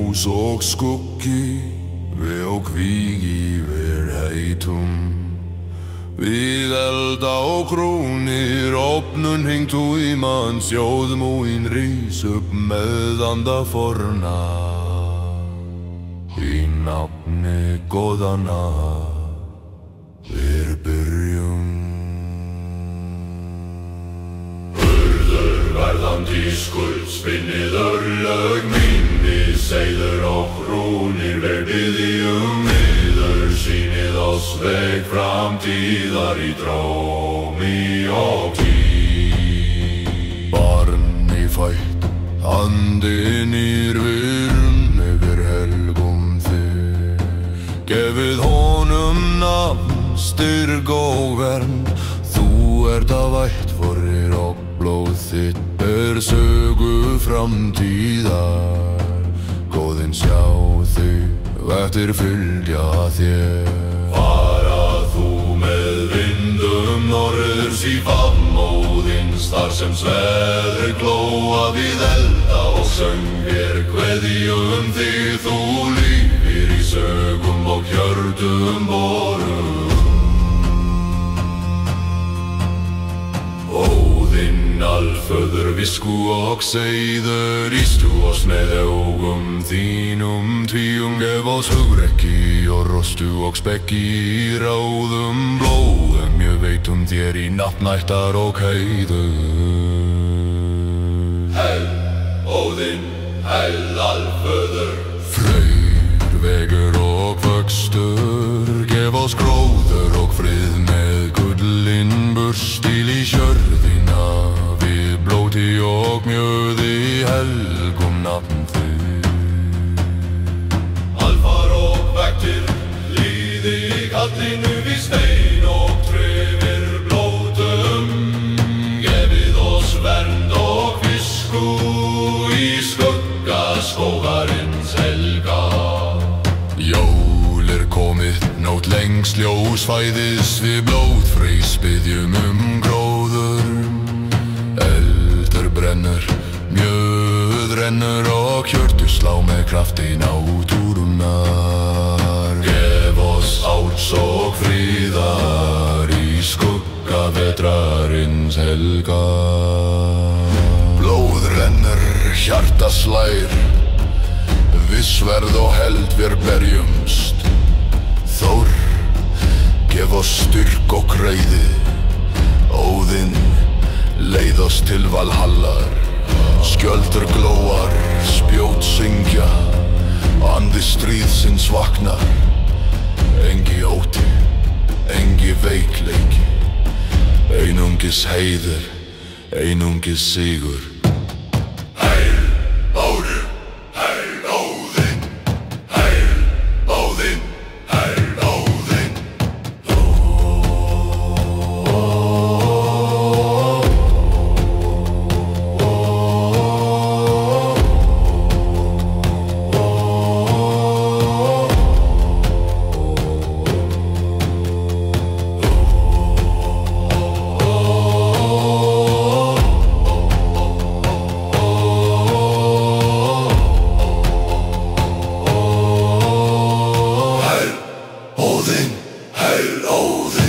ljós og skuggi, við og vígi ver heitum. Við elda og krónir, opnun hengt og í manns jóðmúin rís upp meðanda forna. Í nafni góðana við byrjum. Urður verðandi skuld, spinnið örlög mín, við seiður og krónir verðiðjum. Sýnið oss veg framtíðar í drómi og tíð. Barni fætt, andinn ír virun yfir helgum þig. Gefið honum nafn, styrk og vernd, þú ert að vætt forir og blóð þitt ber sögu framtíðar. Góðinn sjá þig, vættir fylgja þér. Fara þú með vindum norðurs í faðmóðins, þar sem sveðri glóa við elda og söngir kveðjum þig. Þú lifir í sögum og hjörtum vorum. Óðinn alföður visku og seiður, ístu oss með augum þínum tvíum. Gef oss hugrekki og rostu og spekki í ráðum blóðum. Ég veit þér í nafnættar og heiður. Hel, Óðinn, hel alföður. Freyr, vegur og vöxtur, gef oss gróður og frið með gullinn burstil í hjörðina. Við blóti og mjöði helgum nafn þig. Alfar og vektir, líði kallinu við stein og trefir blótum. Gefið oss vernd og visku í skugga skógarins helga. Jól komið, nótt lengst ljós fæðis, við blóðfrís biðjum gróður. Eldur brennur, mjöð rennur og hjörtu slá með krafti náttúrunnar. Gef oss áts og fríðar í skugga vetrarins helga. Blóð rennur, hjarta slær, vissverð og held við berjumst. Þór, gef oss styrk og greiði. Óðinn, leið oss til Valhallar. Skjöldur glóar, spjót syngja, andi stríðsins vaknar. Engi óti, engi veikleiki, einungis heiður, einungis sigur. Óðinn, heil Óðinn.